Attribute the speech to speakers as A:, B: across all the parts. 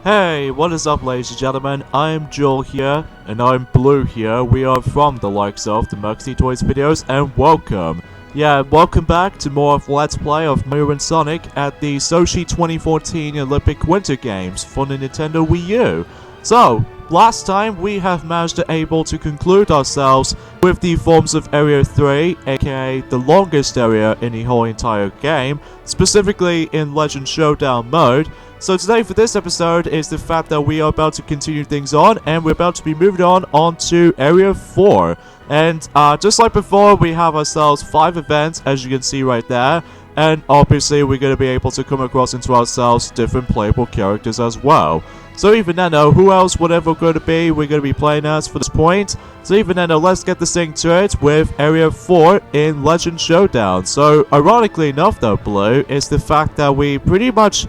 A: Hey, what is up ladies and gentlemen, I'm Joel here, and I'm Blue here. We are from the likes of the Moxie Toys videos, and welcome. Welcome back to more of Let's Play of Mario and Sonic at the Sochi 2014 Olympic Winter Games for the Nintendo Wii U. So, last time we have managed to able to conclude ourselves with the forms of Area 3, aka the longest area in the whole entire game, specifically in Legend Showdown mode. So today for this episode is the fact that we are about to continue things on, and we're about to be moving on to Area 4. And just like before, we have ourselves 5 events, as you can see right there. And obviously we're going to be able to come across into ourselves different playable characters as well. So even then though, who else whatever going to be we're going to be playing as for this point. So even then though, let's get this thing to it with Area 4 in Legend Showdown. So ironically enough though, Blue, is the fact that we pretty much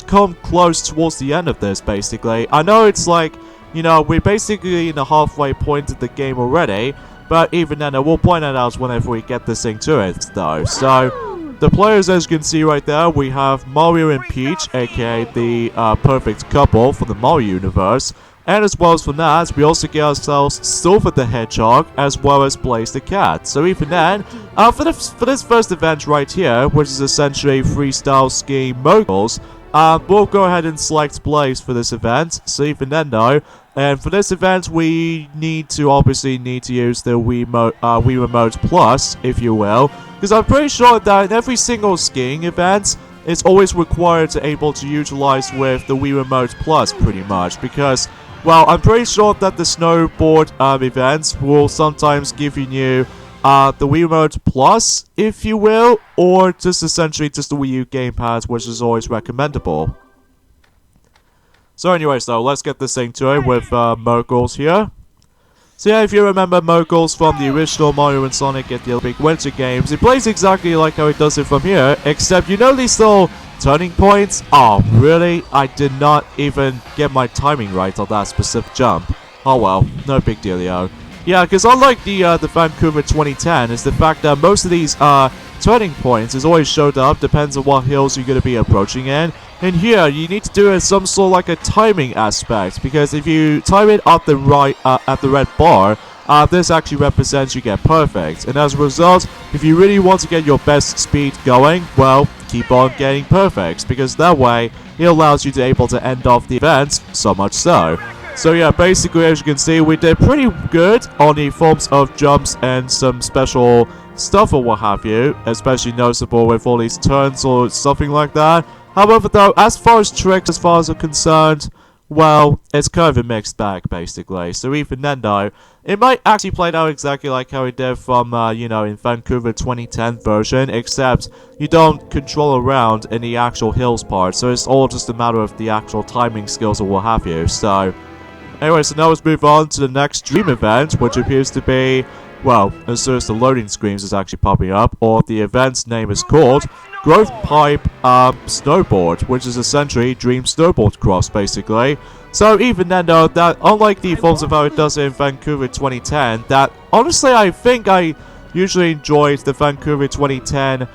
A: come close towards the end of this, basically. I know it's like, you know, we're basically in the halfway point of the game already, but even then, we'll point that out whenever we get this thing to it, though. So, the players, as you can see right there, we have Mario and Peach, aka the perfect couple for the Mario universe. And as well as from that, we also get ourselves Silver the Hedgehog, as well as Blaze the Cat. So even then, for this first event right here, which is essentially Freestyle Skiing Moguls, we'll go ahead and select Blaze for this event. So even then though, and for this event we obviously need to use the Wii Remote Plus, if you will. Because I'm pretty sure that in every single skiing event, it's always required to able to utilize with the Wii Remote Plus pretty much. Because, well, I'm pretty sure that the Snowboard events will sometimes give you the Wii Remote Plus, if you will, or just essentially just the Wii U gamepad, which is always recommendable. So anyways though, let's get this thing to it with Moguls here. So yeah, if you remember Moguls from the original Mario and Sonic at the Olympic Winter Games, it plays exactly like how it does it from here, except you know these little turning points? Oh, really? I did not even get my timing right on that specific jump. Oh well, no big dealio. Yeah, because unlike the Vancouver 2010, is the fact that most of these turning points is always showed up, depends on what hills you're going to be approaching in. And here, you need to do it some sort of like a timing aspect, because if you time it at the right, at the red bar, this actually represents you get perfect. And as a result, if you really want to get your best speed going, well, keep on getting perfect, because that way, it allows you to able to end off the event, so much so. So yeah, basically as you can see, we did pretty good on the forms of jumps and some special stuff or what have you, especially noticeable with all these turns or something like that. However though, as far as tricks as far as are concerned, well, it's kind of a mixed bag basically. So even then though, it might actually play out exactly like how it did from, you know, in Vancouver 2010 version, except you don't control around in the actual hills part, so it's all just a matter of the actual timing skills or what have you. So anyway, so now let's move on to the next dream event, which appears to be, well, as soon as the loading screens is actually popping up, or the event's name is called Growth Pipe Snowboard, which is essentially Dream Snowboard Cross, basically. So even then though, that unlike the forms of how it does in Vancouver 2010, that honestly I think I usually enjoyed the Vancouver 2010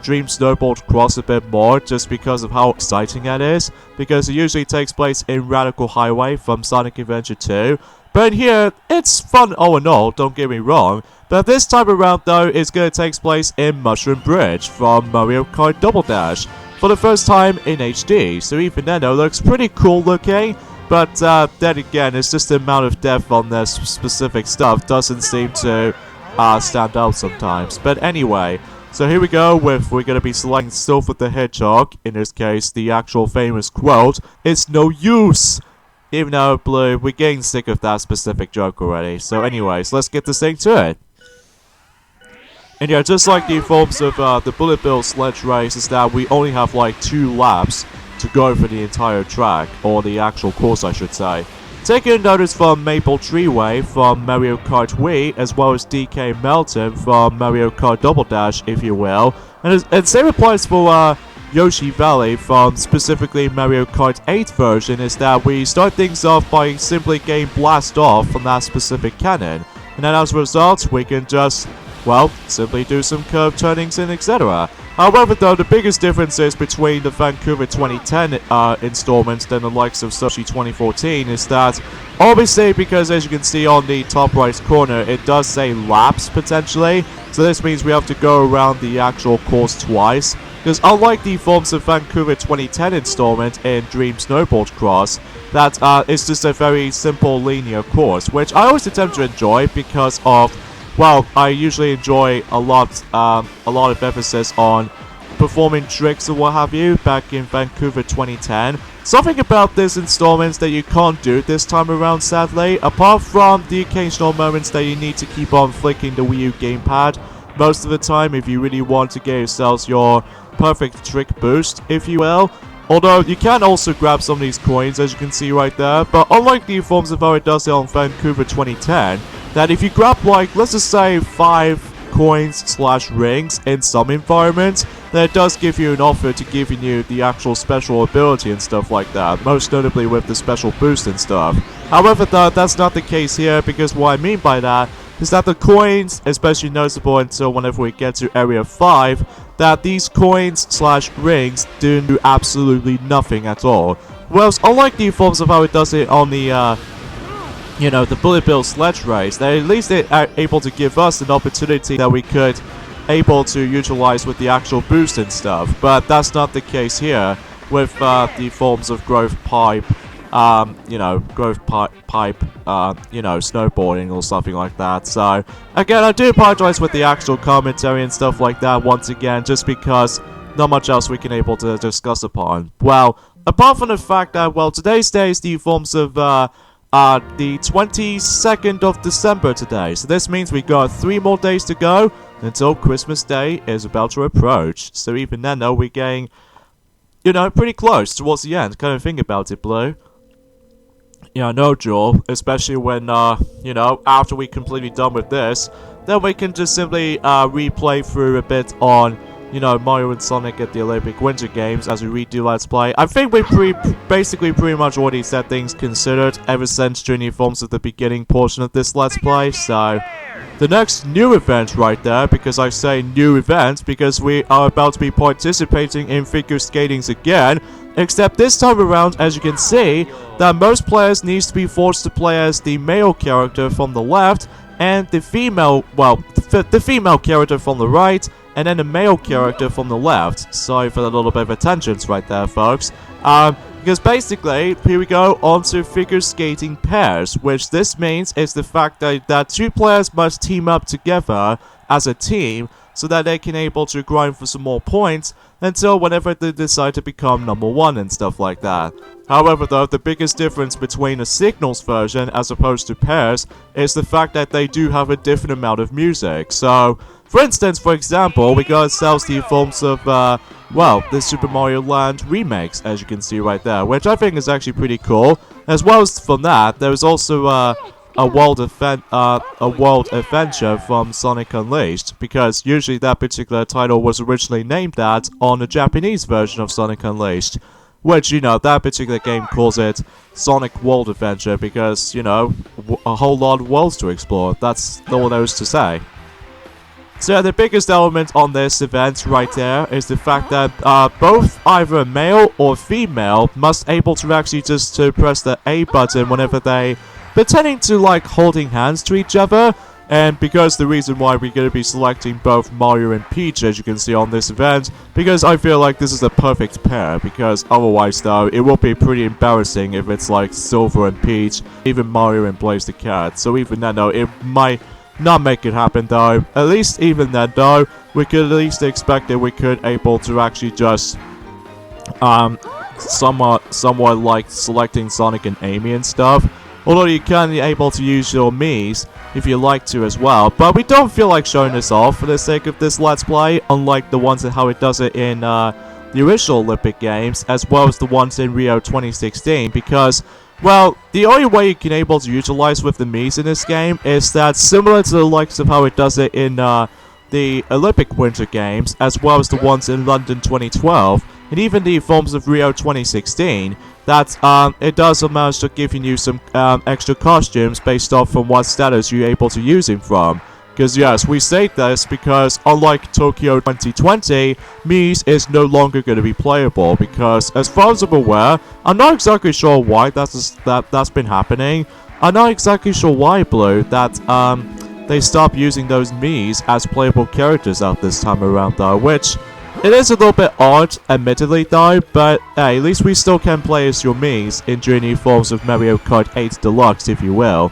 A: Dream Snowboard Cross a bit more, just because of how exciting it is, because it usually takes place in Radical Highway from Sonic Adventure 2. But in here, it's fun all in all, don't get me wrong, but this time around though, it's going to take place in Mushroom Bridge from Mario Kart Double Dash, for the first time in HD, so even then it looks pretty cool looking, but then again, it's just the amount of depth on this specific stuff doesn't seem to stand out sometimes. But anyway, so here we go with, we're going to be selecting Silver the Hedgehog, in this case the actual famous quote, "It's no use!" Even though, Blue, we're getting sick of that specific joke already. So anyways, let's get this thing to it. And yeah, just like the forms of the Bullet Bill Sledge Race, is that we only have like 2 laps to go for the entire track, or the actual course I should say. Taking notice from Maple Treeway from Mario Kart Wii, as well as DK Melton from Mario Kart Double Dash, if you will. And same applies for Yoshi Valley from specifically Mario Kart 8 version, is that we start things off by simply getting blasted off from that specific cannon. And then as a result, we can just, well, simply do some curve turnings and etc. However, though, the biggest difference is between the Vancouver 2010 installments than the likes of Sochi 2014 is that, obviously, because as you can see on the top right corner, it does say laps potentially. So this means we have to go around the actual course twice. Because unlike the forms of Vancouver 2010 installment in Dream Snowboard Cross, that is just a very simple linear course, which I always attempt to enjoy because of, well, I usually enjoy a lot of emphasis on performing tricks or what have you back in Vancouver 2010. Something about this installment that you can't do this time around, sadly, apart from the occasional moments that you need to keep on flicking the Wii U gamepad most of the time if you really want to get yourselves your perfect trick boost, if you will. Although you can also grab some of these coins, as you can see right there, but unlike the forms of how it does it on Vancouver 2010, that if you grab, like, let's just say 5 coins / rings in some environments, then it does give you an offer to giving you the actual special ability and stuff like that, most notably with the special boost and stuff. However, though, that's not the case here, because what I mean by that is that the coins, especially noticeable until whenever we get to Area 5, that these coins / rings do absolutely nothing at all. Whereas, unlike the forms of how it does it on the, you know, the Bullet Bill Sledge Race, they at least are able to give us an opportunity that we could able to utilize with the actual boost and stuff. But that's not the case here with the forms of Growth Pipe, you know, Growth Pipe, you know, snowboarding or something like that. So, again, I do apologize with the actual commentary and stuff like that once again, just because not much else we can able to discuss upon. Well, apart from the fact that, well, today's day is the forms of, the 22nd of December today. So this means we got 3 more days to go until Christmas Day is about to approach. So even then, though, we're getting, you know, pretty close towards the end. Kind of think about it, Blue. Yeah, I know, Joel. Especially when, you know, after we're completely done with this, then we can just simply replay through a bit on, you know, Mario and Sonic at the Olympic Winter Games as we redo Let's Play. I think we basically pretty much already said things considered ever since during the forms of the beginning portion of this Let's Play. So, the next new event right there, because I say new event because we are about to be participating in figure skatings again, except this time around, as you can see, that most players needs to be forced to play as the male character from the left, and the female, well, the female character from the right, and then the male character from the left. Sorry for the little bit of attentions right there, folks. Because basically, here we go, onto figure skating pairs, which this means is the fact that 2 players must team up together as a team, so that they can able to grind for some more points until whenever they decide to become number 1 and stuff like that. However, though, the biggest difference between a Signals version as opposed to pairs is the fact that they do have a different amount of music. So, for instance, for example, we got ourselves the forms of, well, the Super Mario Land remakes, as you can see right there, which I think is actually pretty cool. As well as from that, there is also, a world adventure from Sonic Unleashed, because usually that particular title was originally named that on the Japanese version of Sonic Unleashed, which, you know, that particular game calls it Sonic World Adventure because, you know, a whole lot of worlds to explore. That's all there is to say. So the biggest element on this event right there is the fact that both either male or female must able to actually just to press the A button whenever they pretending to like holding hands to each other. And because the reason why we're going to be selecting both Mario and Peach, as you can see on this event, because I feel like this is a perfect pair, because otherwise though, it will be pretty embarrassing if it's like Silver and Peach, even Mario and Blaze the Cat. So even then though, it might not make it happen though. At least even then though, we could at least expect that we could able to actually just somewhat like selecting Sonic and Amy and stuff. Although you can be able to use your Miis if you like to as well. But we don't feel like showing this off for the sake of this Let's Play, unlike the ones and how it does it in the original Olympic Games, as well as the ones in Rio 2016, because, well, the only way you can able to utilize with the Miis in this game is that similar to the likes of how it does it in the Olympic Winter Games, as well as the ones in London 2012, and even the forms of Rio 2016, that it does manage to giving you some extra costumes based off from what status you're able to use him from. Because yes, we state this because unlike Tokyo 2020, Mii's is no longer going to be playable because as far as I'm aware, I'm not exactly sure why that's been happening. I'm not exactly sure why, Blue, that they stopped using those Mii's as playable characters out this time around though, which it is a little bit odd, admittedly though, but hey, at least we still can play as your Mii's in new forms of Mario Kart 8 Deluxe, if you will.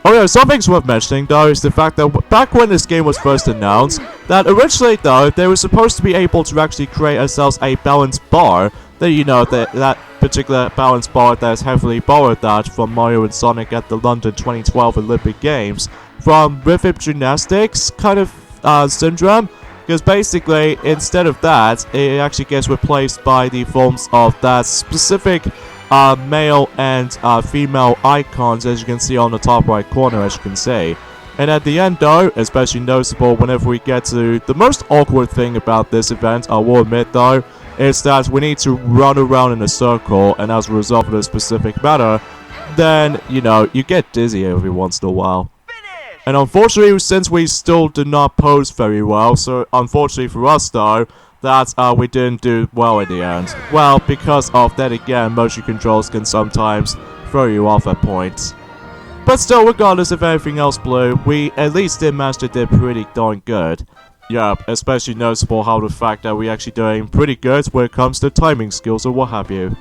A: Oh yeah, something's worth mentioning though is the fact that back when this game was first announced, that originally though, they were supposed to be able to actually create ourselves a balance bar, that you know, that particular balance bar that is heavily borrowed that from Mario and Sonic at the London 2012 Olympic Games, from rhythm gymnastics kind of syndrome, because basically instead of that, it actually gets replaced by the forms of that specific male and female icons, as you can see on the top right corner, as you can see. And at the end though, especially noticeable whenever we get to the most awkward thing about this event, I will admit though, is that we need to run around in a circle, and as a result of this specific matter, then, you know, you get dizzy every once in a while. And unfortunately, since we still did not pose very well, so unfortunately for us though, that we didn't do well in the end. Well, because of that again, motion controls can sometimes throw you off at points. But still, regardless of everything else, Blue, we at least did manage to do pretty darn good. Yeah, especially noticeable how the fact that we're actually doing pretty good when it comes to timing skills or what have you.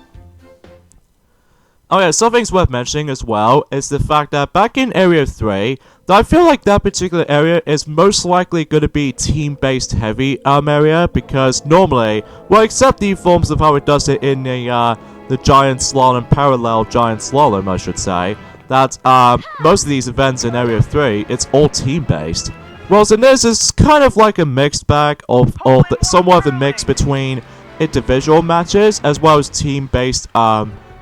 A: Oh yeah, something's worth mentioning as well is the fact that back in Area 3, I feel like that particular area is most likely going to be team-based heavy area, because normally, well, except the forms of how it does it in the giant slalom, parallel giant slalom, I should say, that most of these events in Area 3, it's all team-based. Whereas in this, it's kind of like a mixed bag of somewhat of a mix between individual matches as well as team-based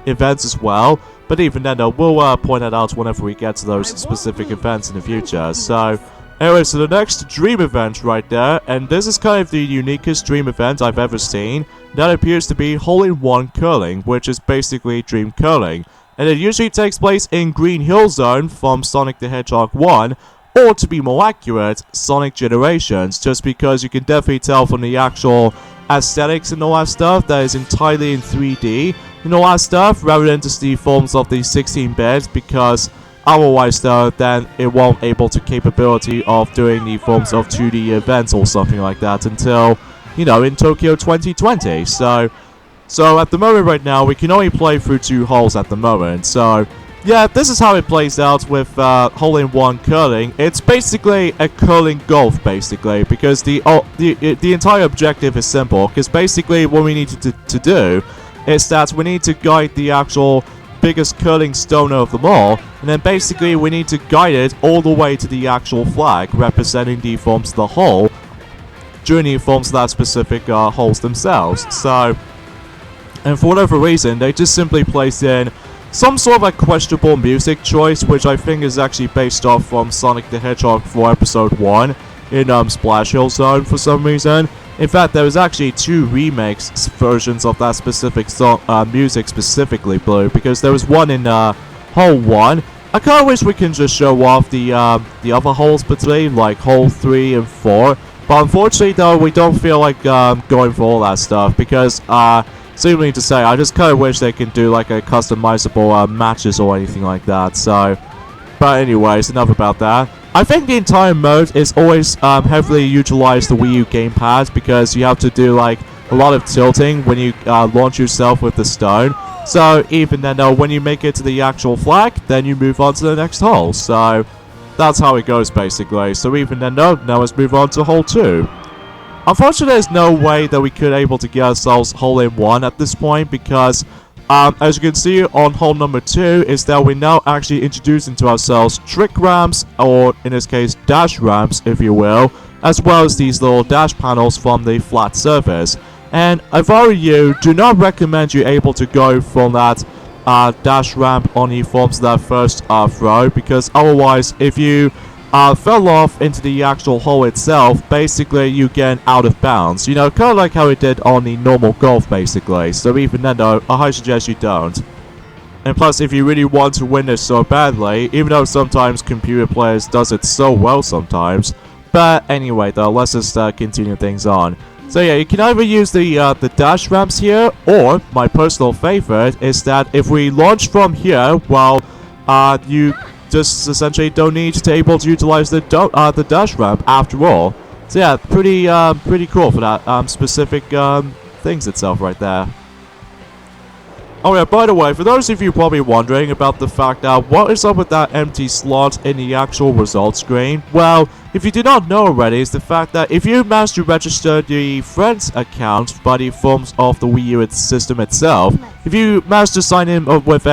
A: events as well. But even then, we'll point that out whenever we get to those specific events in the future. So, anyway, so the next dream event right there, and this is kind of the uniquest dream event I've ever seen. That appears to be Hole-in-One Curling, which is basically Dream Curling. And it usually takes place in Green Hill Zone from Sonic the Hedgehog 1, or to be more accurate, Sonic Generations, just because you can definitely tell from the actual aesthetics and all that stuff that is entirely in 3D and all that stuff, rather than just the forms of the 16-bit, because otherwise though, then it won't able to capability of doing the forms of 2D events or something like that until, you know, in Tokyo 2020. So at the moment right now, we can only play through 2 holes at the moment, so yeah, this is how it plays out with Hole-in-One Curling. It's basically a curling golf, basically, because the entire objective is simple, because basically what we need to do is that we need to guide the actual biggest curling stoner of them all, and then basically we need to guide it all the way to the actual flag, representing the forms of the hole, during the forms of that specific holes themselves. So, and for whatever reason, they just simply place in some sort of a questionable music choice, which I think is actually based off from Sonic the Hedgehog 4 Episode 1 in Splash Hill Zone for some reason. In fact, there was actually 2 remakes versions of that specific song, music specifically, Blue, because there was one in Hole 1. I kind of wish we can just show off the other holes between, like Hole 3 and 4, but unfortunately though, we don't feel like going for all that stuff, because simply to say, I just kind of wish they could do like a customizable matches or anything like that. So, but anyways, enough about that. I think the entire mode is always heavily utilized the Wii U gamepad, because you have to do like a lot of tilting when you launch yourself with the stone. So even then, when you make it to the actual flag, then you move on to the next hole. So that's how it goes basically. So even then, now let's move on to hole 2. Unfortunately, there's no way that we could able to get ourselves Hole-in-One at this point, because as you can see on hole number 2 is that we're now actually introducing to ourselves trick ramps, or in this case dash ramps if you will, as well as these little dash panels from the flat surface. And if I were you, do not recommend you able to go from that dash ramp on the forms of that first throw, because otherwise if you fell off into the actual hole itself, basically you get out of bounds. You know, kind of like how it did on the normal golf, basically. So even then, though, I highly suggest you don't. And plus, if you really want to win this so badly, even though sometimes computer players does it so well sometimes. But anyway, though, let's just continue things on. So yeah, you can either use the dash ramps here, or my personal favorite is that if we launch from here, well, you just essentially don't need to able to utilize the dash ramp after all. So yeah, pretty cool for that specific things itself right there. Oh yeah, by the way, for those of you probably wondering about the fact that what is up with that empty slot in the actual results screen, well, if you do not know already, it's the fact that if you manage to register the Friends account by the forms of the Wii U system itself, if you manage to sign in with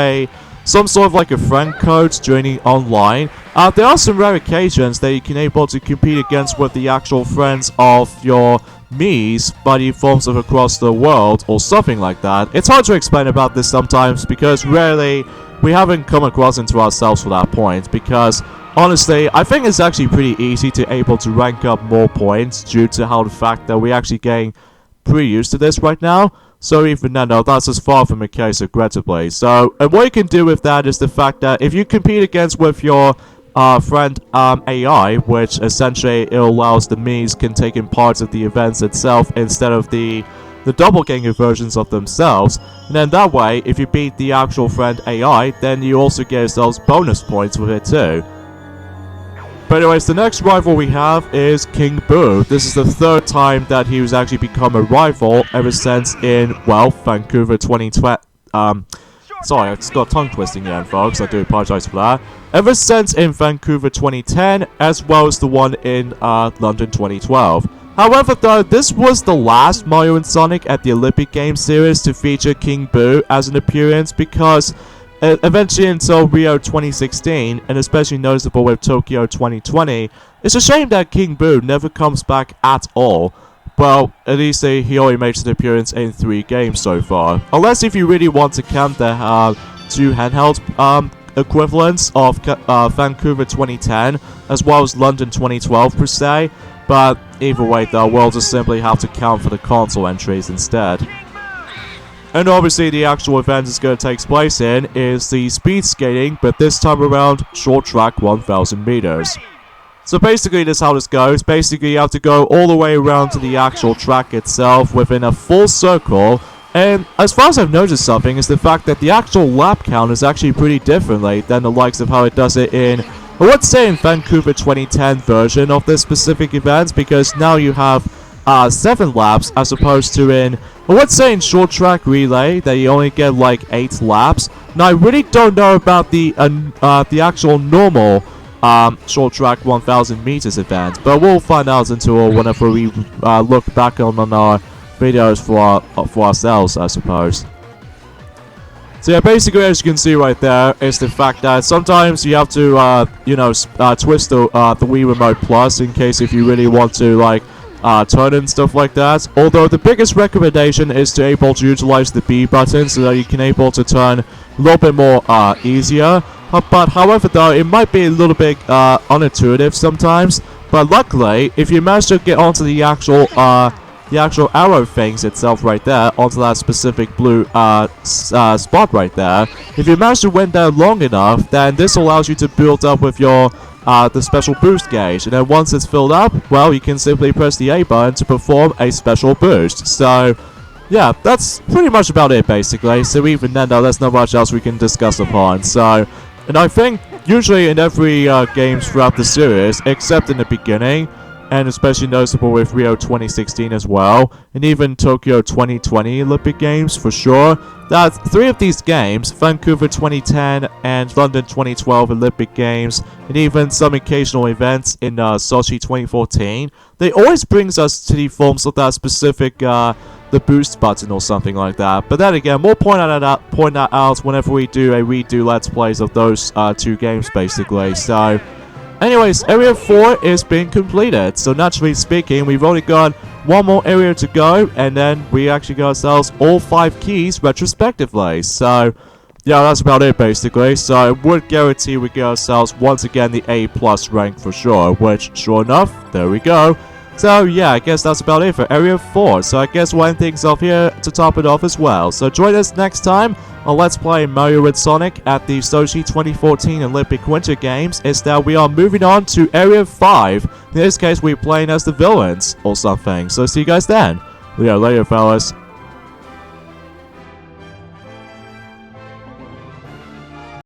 A: some sort of like a friend code joining online, there are some rare occasions that you can able to compete against with the actual friends of your Mii's by the forms of across the world or something like that. It's hard to explain about this sometimes because rarely we haven't come across into ourselves for that point, because honestly I think it's actually pretty easy to able to rank up more points due to how the fact that we're actually getting pretty used to this right now. So even then, no, that's as far from the case, regrettably. So, and what you can do with that is the fact that if you compete against with your friend AI, which essentially it allows the Mii's can take in parts of the events itself instead of the doppelganger versions of themselves, and then that way, if you beat the actual friend AI, then you also get yourselves bonus points with it too. But anyways, the next rival we have is King Boo. This is the third time that he was actually become a rival ever since in, well, Vancouver 2020. Sorry, I just got tongue twisting again, folks. I do apologize for that. Ever since in Vancouver 2010, as well as the one in London 2012. However, though, this was the last Mario and Sonic at the Olympic Games series to feature King Boo as an appearance, because eventually until Rio 2016, and especially noticeable with Tokyo 2020, it's a shame that King Boo never comes back at all. Well, at least he only makes an appearance in 3 games so far. Unless if you really want to count the 2 handheld equivalents of Vancouver 2010 as well as London 2012 per se. But either way though, we'll just simply have to count for the console entries instead. And obviously the actual event it's going to take place in is the speed skating, but this time around short track 1000 meters. So basically this is how this goes. Basically you have to go all the way around to the actual track itself within a full circle. And as far as I've noticed something is the fact that the actual lap count is actually pretty differently than the likes of how it does it in, I would say, in Vancouver 2010 version of this specific event, because now you have 7 laps as opposed to in, I would say, in short track relay that you only get like 8 laps. Now I really don't know about the actual normal short track 1000 meters event, but we'll find out until whenever we look back on our videos for ourselves, I suppose. So yeah, basically as you can see right there is the fact that sometimes you have to twist the Wii Remote Plus in case if you really want to like turn and stuff like that. Although the biggest recommendation is to able to utilize the B button so that you can able to turn a little bit more easier. But however though, it might be a little bit unintuitive sometimes. But luckily, if you manage to get onto the actual arrow things itself right there, onto that specific blue spot right there, if you manage to win there long enough, then this allows you to build up with your the special boost gauge, and then once it's filled up, well, you can simply press the A button to perform a special boost. So yeah, that's pretty much about it basically. So even then though, there's not much else we can discuss upon. So, and I think usually in every games throughout the series, except in the beginning, and especially noticeable with Rio 2016 as well, and even Tokyo 2020 Olympic Games for sure, that 3 of these games, Vancouver 2010 and London 2012 Olympic Games, and even some occasional events in Sochi 2014, they always brings us to the forms of that specific the boost button or something like that. But then again, we'll point that out whenever we do a redo Let's Plays of those 2 games basically. So anyways, Area 4 is being completed, so naturally speaking, we've only got 1 more area to go, and then we actually got ourselves all 5 keys retrospectively. So yeah, that's about it basically. So I would guarantee we get ourselves once again the A+ rank for sure, which sure enough, there we go. So yeah, I guess that's about it for Area 4. So I guess we'll end things off here to top it off as well. So join us next time on Let's Play Mario and Sonic at the Sochi 2014 Olympic Winter Games. Is that we are moving on to Area 5. In this case, we're playing as the villains or something. So see you guys then. Yeah, later fellas.